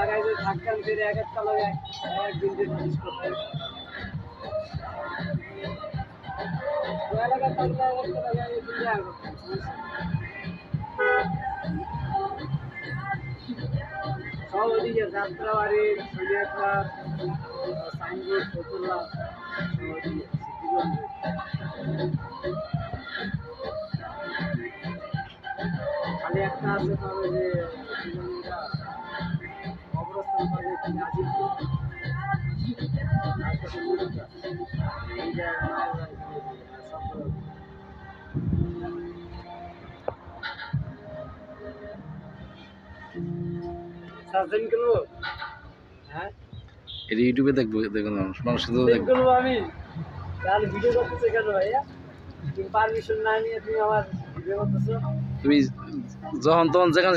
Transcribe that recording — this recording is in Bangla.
লাগাই যে ধাক্কান ফিরে এক একটা লাগায় একদিন দিন ফিনিশ করতে এলাকার থাকলে একটা লাগাই একদিন দেওয়া করতে সব ওদিকে যাত্রাবাড়ি সোনিয়াখা সাইনবোর্ড ফতুল্লা ওদিকে সিটিগঞ্জে খালি একটা আছে তবে যে অবস্থান পাবে আজিমপুর সার্জেন করবো হ্যাঁ এটা ইউটিউবে দেখবো, দেখুন মানুষ শুধু দেখবো। করবো আমি তাহলে ভিডিও করতেছো কেন ভাইয়া তুমি পারমিশন না নিয়ে তুমি আমার ভিডিও করতেছো তুমি যখন তখন যেখানে